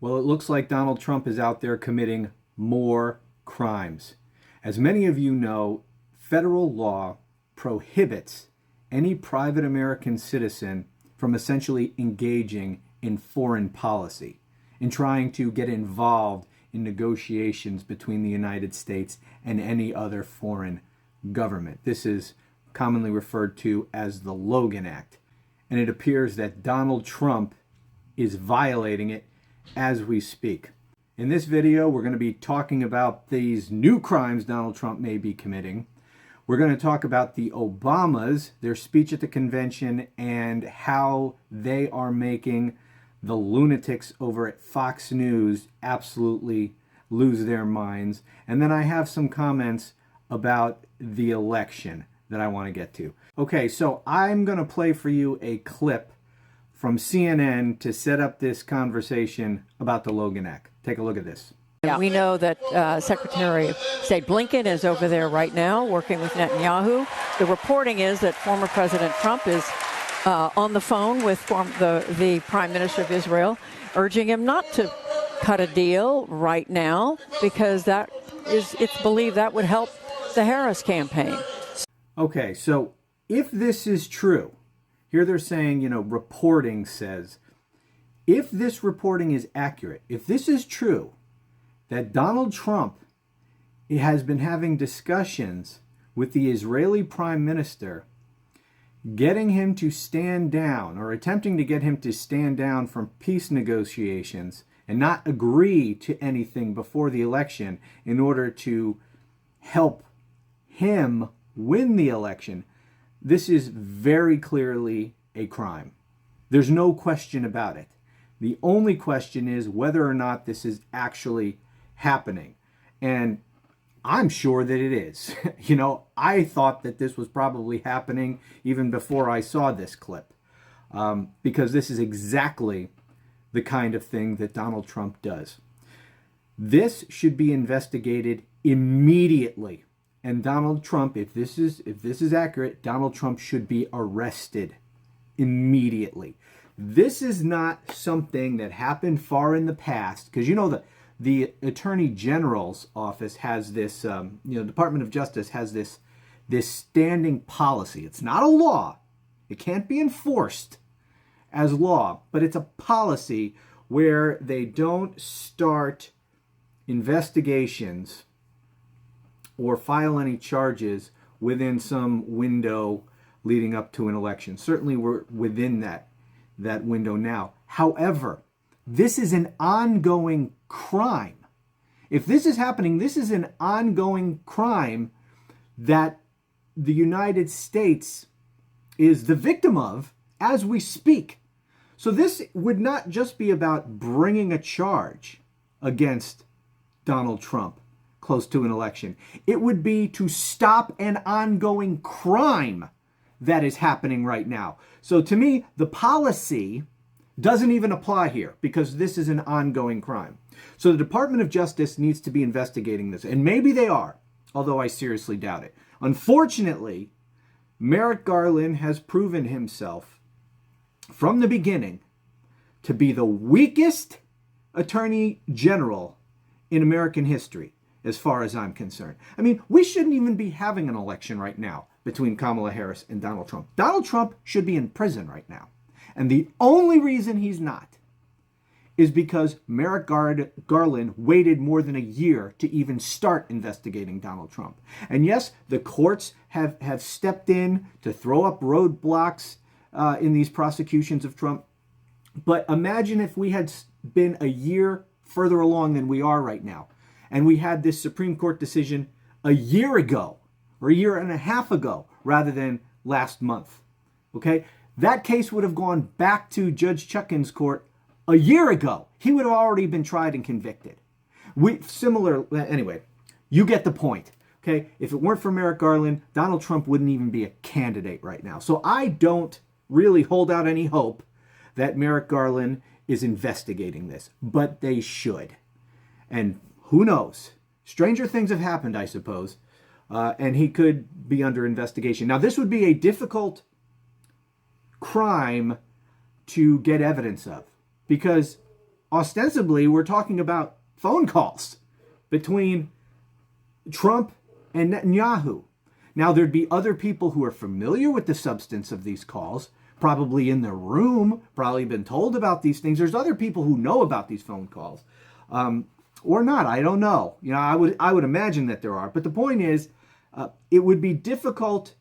Well, it looks like Donald Trump is out there committing more crimes. As many of you know, federal law prohibits any private American citizen from essentially engaging in foreign policy, in trying to get involved in negotiations between the United States and any other foreign government. This is commonly referred to as the Logan Act. And it appears that Donald Trump is violating it as we speak. In this video, we're going to be talking about these new crimes Donald Trump may be committing. We're going to talk about the Obamas, their speech at the convention, and how they are making the lunatics over at Fox News absolutely lose their minds. And then I have some comments about the election that I want to get to. Okay, so I'm going to play for you a clip from CNN to set up this conversation about the Logan Act. Take a look at this. Yeah. We know that Secretary of State Blinken is over there right now working with Netanyahu. The reporting is that former President Trump is on the phone with the Prime Minister of Israel, urging him not to cut a deal right now because it's believed that would help the Harris campaign. Okay, so if this is true, here they're saying, reporting says, if this reporting is accurate, if this is true, that Donald Trump has been having discussions with the Israeli Prime Minister, getting him to stand down or attempting to get him to stand down from peace negotiations and not agree to anything before the election in order to help him win the election, this is very clearly a crime. There's no question about it. The only question is whether or not this is actually happening. And I'm sure that it is. I thought that this was probably happening even before I saw this clip, because this is exactly the kind of thing that Donald Trump does. This should be investigated immediately. And Donald Trump, if this is accurate, Donald Trump should be arrested immediately. This is not something that happened far in the past, because the Attorney General's office has this, Department of Justice has this standing policy. It's not a law. It can't be enforced as law, but it's a policy where they don't start investigations or file any charges within some window leading up to an election. Certainly we're within that window now. However, this is an ongoing crime. If this is happening, this is an ongoing crime that the United States is the victim of as we speak. So this would not just be about bringing a charge against Donald Trump close to an election. It would be to stop an ongoing crime that is happening right now. So to me, the policy doesn't even apply here because this is an ongoing crime. So the Department of Justice needs to be investigating this. And maybe they are, although I seriously doubt it. Unfortunately, Merrick Garland has proven himself from the beginning to be the weakest attorney general in American history, as far as I'm concerned. I mean, we shouldn't even be having an election right now between Kamala Harris and Donald Trump. Donald Trump should be in prison right now. And the only reason he's not is because Merrick Garland waited more than a year to even start investigating Donald Trump. And yes, the courts have stepped in to throw up roadblocks in these prosecutions of Trump. But imagine if we had been a year further along than we are right now, and we had this Supreme Court decision a year ago, or a year and a half ago, rather than last month. Okay? That case would have gone back to Judge Chutkan's court a year ago. He would have already been tried and convicted. Anyway, you get the point. Okay? If it weren't for Merrick Garland, Donald Trump wouldn't even be a candidate right now. So I don't really hold out any hope that Merrick Garland is investigating this, but they should. And who knows? Stranger things have happened, I suppose, and he could be under investigation. Now, this would be a difficult crime to get evidence of because ostensibly, we're talking about phone calls between Trump and Netanyahu. Now, there'd be other people who are familiar with the substance of these calls, probably in the room, probably been told about these things. There's other people who know about these phone calls, or not. I don't know. You know, I would imagine that there are. But the point is, it would be difficult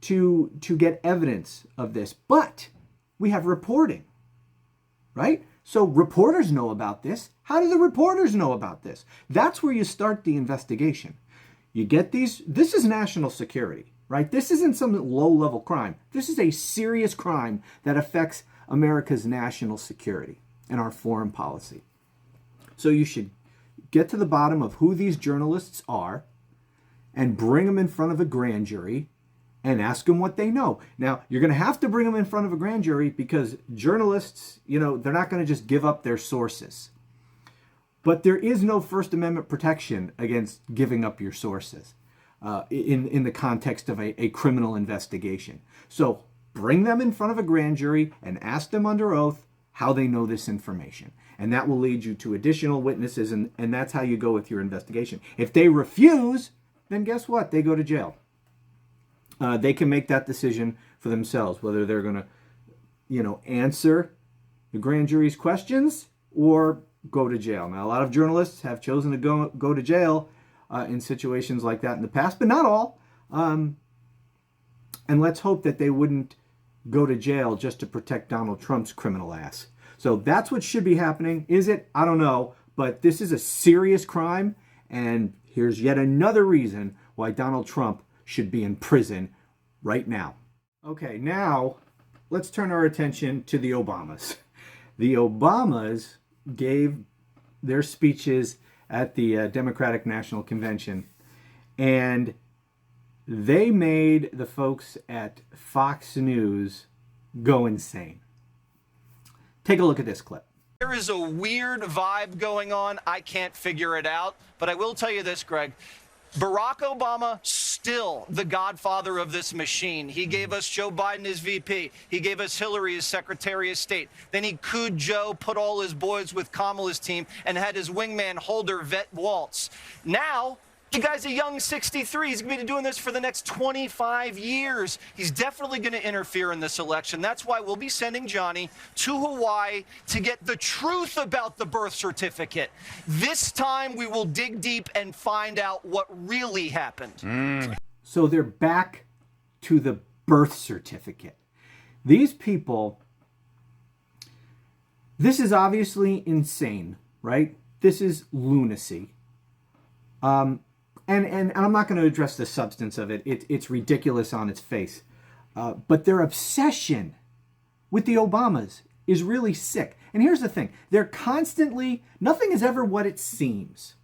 to get evidence of this. But we have reporting, right? So reporters know about this. How do the reporters know about this? That's where you start the investigation. You get these, this is national security, right? This isn't some low-level crime. This is a serious crime that affects America's national security and our foreign policy. So you should get to the bottom of who these journalists are and bring them in front of a grand jury and ask them what they know. Now, you're going to have to bring them in front of a grand jury because journalists, you know, they're not going to just give up their sources. But there is no First Amendment protection against giving up your sources in the context of a criminal investigation. So bring them in front of a grand jury and ask them under oath how they know this information. And that will lead you to additional witnesses, and that's how you go with your investigation. If they refuse, then guess what? They go to jail. They can make that decision for themselves, whether they're going to, you know, answer the grand jury's questions or go to jail. Now, a lot of journalists have chosen to go to jail in situations like that in the past, but not all. And let's hope that they wouldn't go to jail just to protect Donald Trump's criminal ass. So that's what should be happening. Is it? I don't know. But this is a serious crime, and here's yet another reason why Donald Trump should be in prison right now. Okay, now let's turn our attention to the Obamas. The Obamas gave their speeches at the Democratic National Convention, and they made the folks at Fox News go insane. Take a look at this clip. There is a weird vibe going on. I can't figure it out, but I will tell you this, Greg. Barack Obama, still the godfather of this machine. He gave us Joe Biden as VP. He gave us Hillary as Secretary of State. Then he cooed Joe, put all his boys with Kamala's team, and had his wingman Holder vet Waltz. Now, the guy's a young 63. He's going to be doing this for the next 25 years. He's definitely going to interfere in this election. That's why we'll be sending Johnny to Hawaii to get the truth about the birth certificate. This time we will dig deep and find out what really happened. So they're back to the birth certificate. These people, this is obviously insane, right? This is lunacy. And I'm not going to address the substance of it. It's ridiculous on its face. But their obsession with the Obamas is really sick. And here's the thing. They're constantly, nothing is ever what it seems,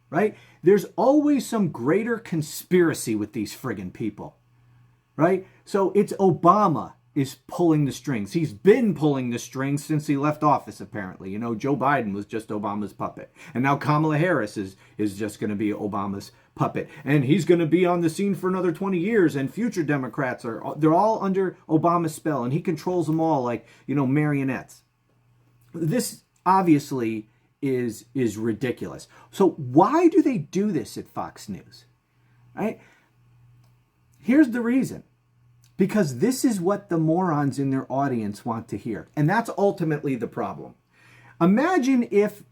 right? There's always some greater conspiracy with these friggin' people, right? So it's Obama is pulling the strings. He's been pulling the strings since he left office, apparently. You know, Joe Biden was just Obama's puppet. And now Kamala Harris is just going to be Obama's puppet. And he's going to be on the scene for another 20 years. And future Democrats they're all under Obama's spell. And he controls them all like, you know, marionettes. This obviously is ridiculous. So why do they do this at Fox News? Right? Here's the reason. Because this is what the morons in their audience want to hear. And that's ultimately the problem. Imagine if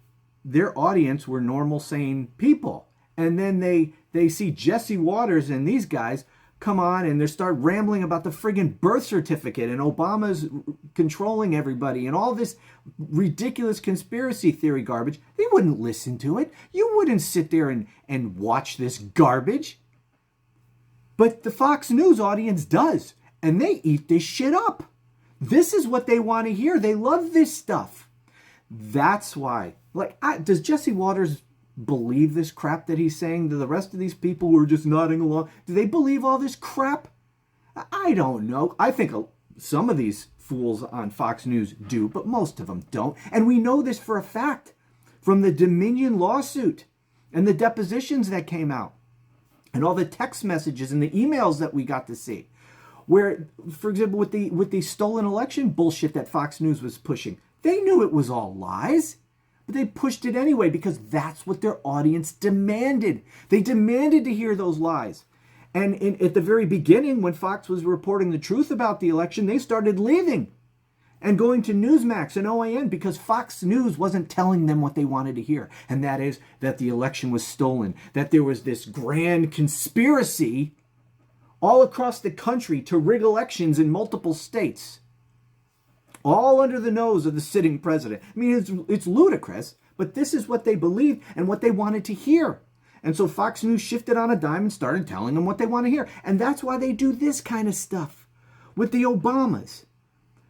their audience were normal, sane people. And then they see Jesse Waters and these guys come on and they start rambling about the friggin' birth certificate and Obama's controlling everybody and all this ridiculous conspiracy theory garbage. They wouldn't listen to it. You wouldn't sit there and watch this garbage. But the Fox News audience does, and they eat this shit up. This is what they want to hear. They love this stuff. That's why. Does Jesse Waters believe this crap that he's saying to the rest of these people who are just nodding along? Do they believe all this crap? I don't know. I think some of these fools on Fox News do, but most of them don't. And we know this for a fact from the Dominion lawsuit and the depositions that came out. And all the text messages and the emails that we got to see. Where, for example, with the stolen election bullshit that Fox News was pushing, They knew it was all lies, but they pushed it anyway because that's what their audience demanded. They demanded to hear those lies. And at the very beginning, when Fox was reporting the truth about the election, they started leaving and going to Newsmax and OAN because Fox News wasn't telling them what they wanted to hear. And that is that the election was stolen, that there was this grand conspiracy all across the country to rig elections in multiple states, all under the nose of the sitting president. I mean, it's ludicrous, but this is what they believed and what they wanted to hear. And so Fox News shifted on a dime and started telling them what they want to hear. And that's why they do this kind of stuff with the Obamas.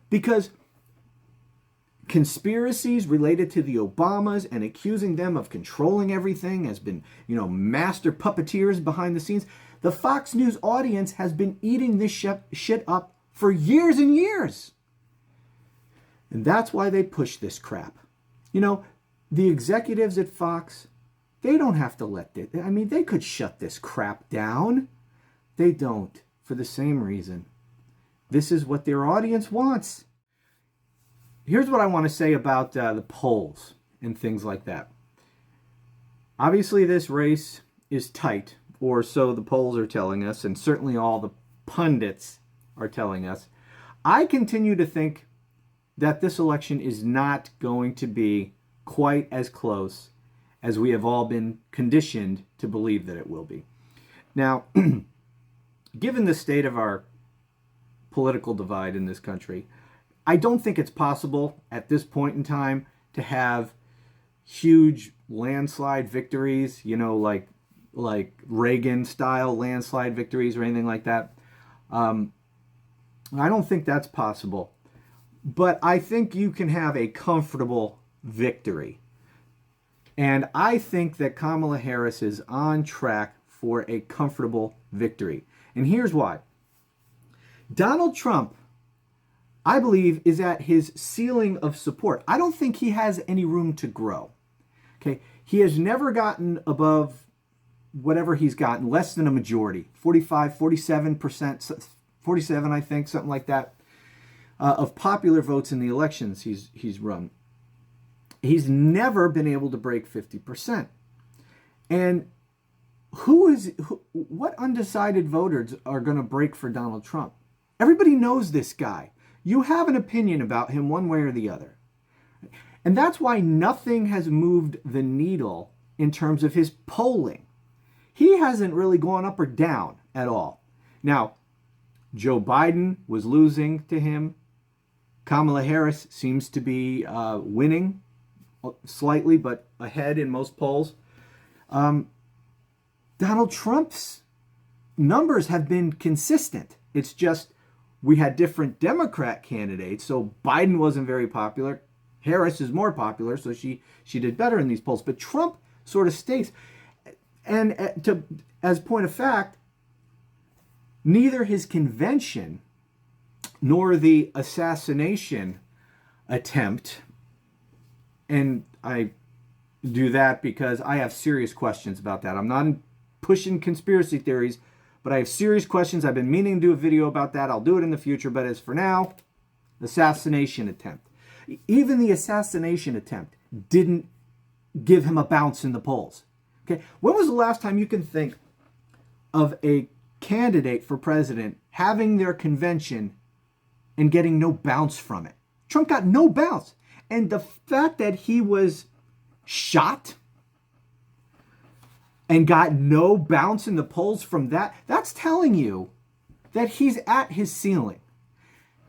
Because conspiracies related to the Obamas and accusing them of controlling everything has been, master puppeteers behind the scenes. The Fox News audience has been eating this shit up for years and years. And that's why they push this crap. The executives at Fox, they don't have to let it. I mean, they could shut this crap down. They don't, for the same reason. This is what their audience wants. Here's what I want to say about the polls and things like that. Obviously, this race is tight, or so the polls are telling us, and certainly all the pundits are telling us. I continue to think that this election is not going to be quite as close as we have all been conditioned to believe that it will be. Now, given the state of our political divide in this country, I don't think it's possible at this point in time to have huge landslide victories, like Reagan-style landslide victories or anything like that. I don't think that's possible. But I think you can have a comfortable victory. And I think that Kamala Harris is on track for a comfortable victory. And here's why. Donald Trump, I believe, is at his ceiling of support. I don't think he has any room to grow. Okay, he has never gotten above whatever he's gotten, less than a majority, 45, 47%, 47, I think, something like that, of popular votes in the elections he's run. He's never been able to break 50%. And what undecided voters are going to break for Donald Trump? Everybody knows this guy. You have an opinion about him one way or the other. And that's why nothing has moved the needle in terms of his polling. He hasn't really gone up or down at all. Now, Joe Biden was losing to him. Kamala Harris seems to be winning slightly, but ahead in most polls. Donald Trump's numbers have been consistent. It's just we had different Democrat candidates, so Biden wasn't very popular. Harris is more popular, so she did better in these polls. But Trump sort of stays. And as point of fact, neither his convention nor the assassination attempt, and I do that because I have serious questions about that. I'm not pushing conspiracy theories, but I have serious questions. I've been meaning to do a video about that. I'll do it in the future, but as for now, assassination attempt. Even the assassination attempt didn't give him a bounce in the polls. Okay, when was the last time you can think of a candidate for president having their convention and getting no bounce from it? Trump got no bounce. And the fact that he was shot and got no bounce in the polls from that, that's telling you that he's at his ceiling.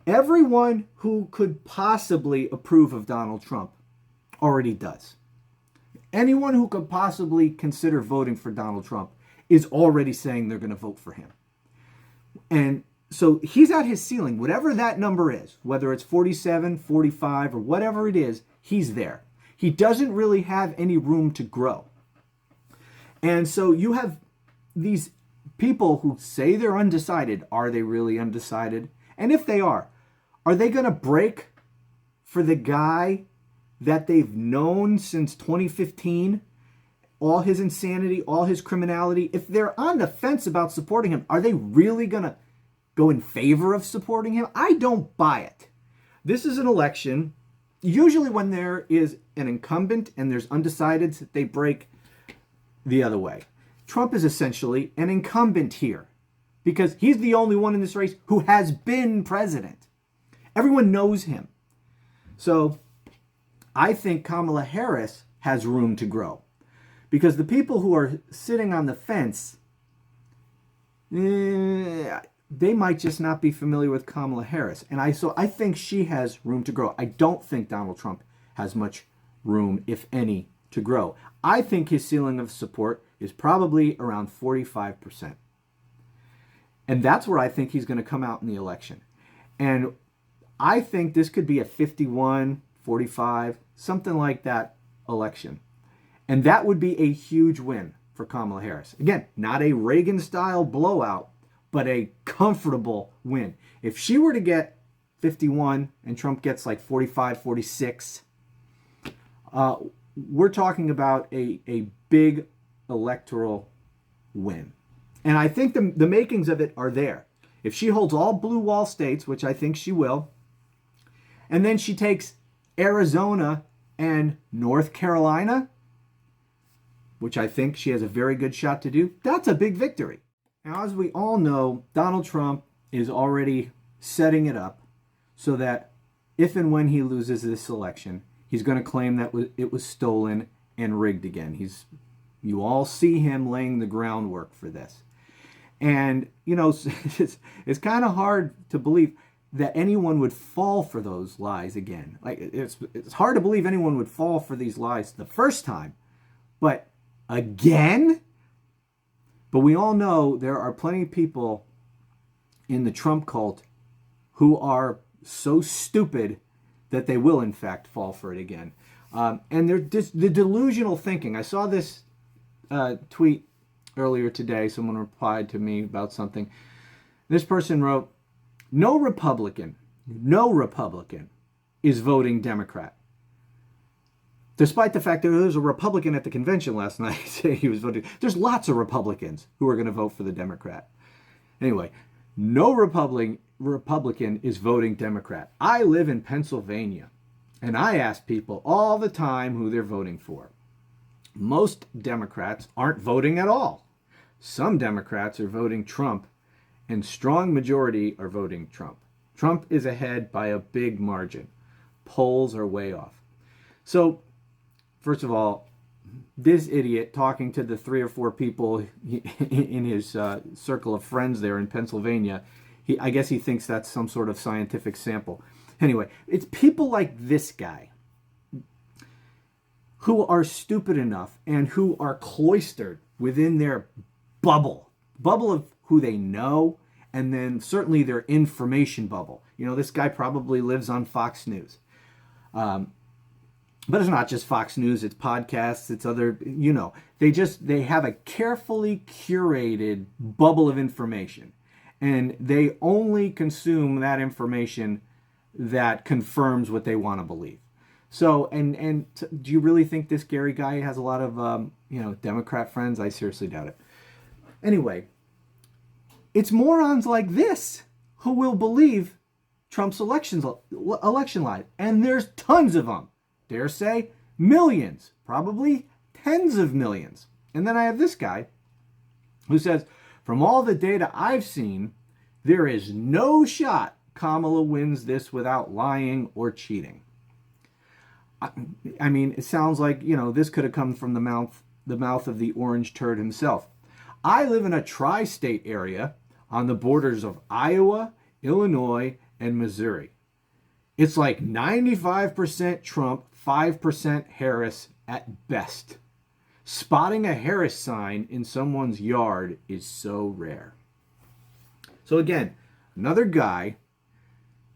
Everyone who could possibly approve of Donald Trump already does. Anyone who could possibly consider voting for Donald Trump is already saying they're going to vote for him. And so he's at his ceiling, whatever that number is, whether it's 47, 45, or whatever it is, he's there. He doesn't really have any room to grow. And so you have these people who say they're undecided. Are they really undecided? And if they are they going to break for the guy that they've known since 2015? All his insanity, all his criminality. If they're on the fence about supporting him, are they really going to go in favor of supporting him? I don't buy it. This is an election Usually when there is an incumbent and there's undecideds, they break the other way. Trump is essentially an incumbent here because he's the only one in this race who has been president. Everyone knows him. So I think Kamala Harris has room to grow because the people who are sitting on the fence, they might just not be familiar with Kamala Harris. And I think she has room to grow. I don't think Donald Trump has much room, if any, to grow. I think his ceiling of support is probably around 45%. And that's where I think he's going to come out in the election. And I think this could be a 51, 45, something like that election. And that would be a huge win for Kamala Harris. Again, not a Reagan-style blowout, but a comfortable win. If she were to get 51 and Trump gets like 45, 46, we're talking about a big electoral win. And I think the makings of it are there. If she holds all blue wall states, which I think she will, and then she takes Arizona and North Carolina, which I think she has a very good shot to do, that's a big victory. Now, as we all know, Donald Trump is already setting it up so that if and when he loses this election, he's going to claim that it was stolen and rigged again. You all see him laying the groundwork for this. And, you know, it's kind of hard to believe that anyone would fall for those lies again. Like, it's hard to believe anyone would fall for these lies the first time. But again? But we all know there are plenty of people in the Trump cult who are so stupid that they will, in fact, fall for it again. And they're the delusional thinking. I saw this tweet earlier today. Someone replied to me about something. This person wrote, no Republican is voting Democrat. Despite the fact that there was a Republican at the convention last night saying he was voting. There's lots of Republicans who are going to vote for the Democrat. Anyway, no Republican is voting Democrat. I live in Pennsylvania, and I ask people all the time who they're voting for. Most Democrats aren't voting at all. Some Democrats are voting Trump, and strong majority are voting Trump. Trump is ahead by a big margin. Polls are way off. So, first of all, this idiot talking to the 3 or 4 people in his circle of friends there in Pennsylvania, I guess he thinks that's some sort of scientific sample. Anyway, it's people like this guy who are stupid enough and who are cloistered within their bubble of who they know, and then certainly their information bubble. You know, this guy probably lives on Fox News. But it's not just Fox News, it's podcasts, it's other, you know. They have a carefully curated bubble of information. And they only consume that information that confirms what they want to believe. So, and do you really think this Gary guy has a lot of, Democrat friends? I seriously doubt it. Anyway, it's morons like this who will believe Trump's election lie. And there's tons of them. Dare say millions, probably tens of millions. And then I have this guy who says, from all the data I've seen, there is no shot Kamala wins this without lying or cheating. I mean, it sounds like, this could have come from the mouth of the orange turd himself. I live in a tri-state area on the borders of Iowa, Illinois, and Missouri. It's like 95% Trump, 5% Harris at best. Spotting a Harris sign in someone's yard is so rare. So again, another guy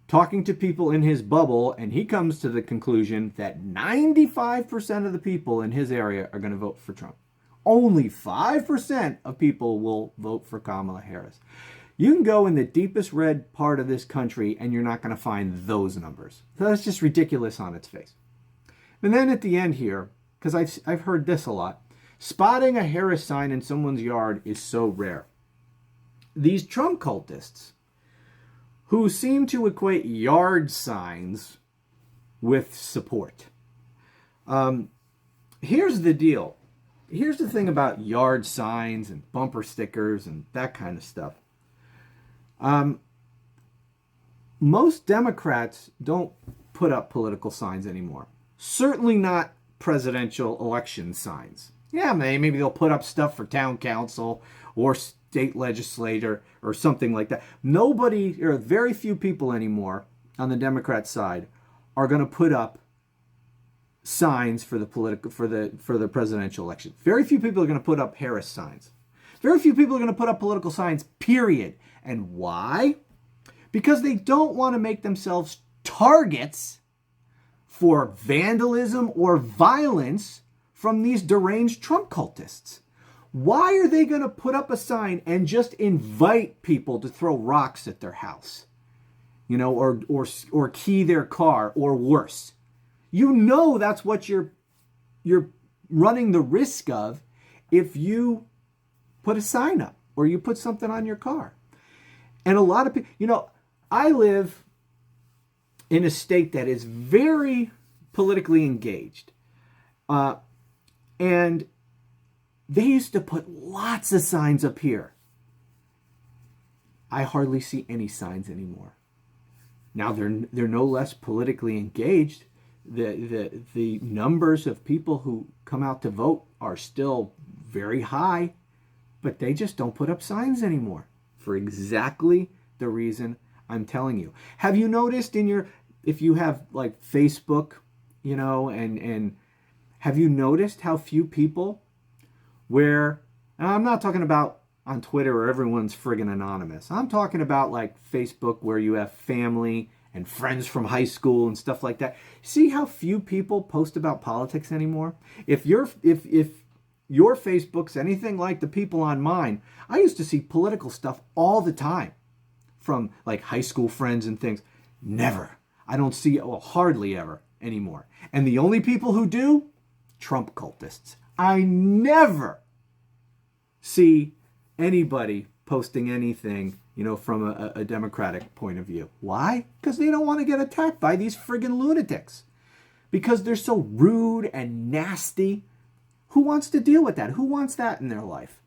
talking to people in his bubble, and he comes to the conclusion that 95% of the people in his area are going to vote for Trump. Only 5% of people will vote for Kamala Harris. You can go in the deepest red part of this country and you're not going to find those numbers. So that's just ridiculous on its face. And then at the end here, because I've heard this a lot, spotting a Harris sign in someone's yard is so rare. These Trump cultists who seem to equate yard signs with support. Here's the deal. Here's the thing about yard signs and bumper stickers and that kind of stuff. Most Democrats don't put up political signs anymore. Certainly not presidential election signs. Yeah, maybe they'll put up stuff for town council or state legislator or something like that. Nobody, or very few people anymore on the Democrat side are going to put up signs for the presidential election. Very few people are going to put up Harris signs. Very few people are going to put up political signs, period. And why? Because they don't want to make themselves targets for vandalism or violence from these deranged Trump cultists. Why are they going to put up a sign and just invite people to throw rocks at their house? You know, or key their car, or worse. You know that's what you're running the risk of if you put a sign up or you put something on your car. And a lot of people, you know, I live in a state that is very politically engaged. And they used to put lots of signs up here. I hardly see any signs anymore. Now they're no less politically engaged. The numbers of people who come out to vote are still very high, but they just don't put up signs anymore for exactly the reason I'm telling you. Have you noticed if you have like Facebook, you know, and have you noticed how few people and I'm not talking about on Twitter where everyone's friggin' anonymous. I'm talking about like Facebook where you have family and friends from high school and stuff like that. See how few people post about politics anymore? If your Facebook's anything like the people on mine, I used to see political stuff all the time from like high school friends and things. Never. I don't see it, well, hardly ever anymore. And the only people who do, Trump cultists. I never see anybody posting anything, you know, from a Democratic point of view. Why? Because they don't want to get attacked by these friggin' lunatics. Because they're so rude and nasty. Who wants to deal with that? Who wants that in their life?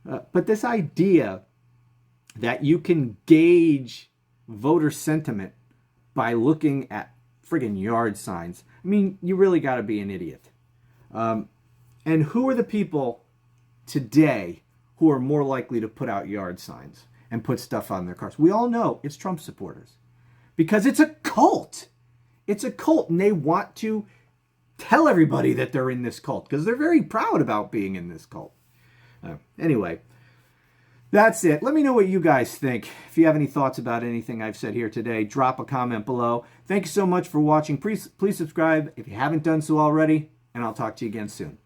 But this idea that you can gauge voter sentiment by looking at friggin' yard signs, I mean, you really got to be an idiot. And who are the people today who are more likely to put out yard signs and put stuff on their cars? We all know it's Trump supporters. Because it's a cult. It's a cult, and they want to tell everybody that they're in this cult because they're very proud about being in this cult. Anyway, that's it. Let me know what you guys think. If you have any thoughts about anything I've said here today, drop a comment below. Thank you so much for watching. Please subscribe if you haven't done so already, and I'll talk to you again soon.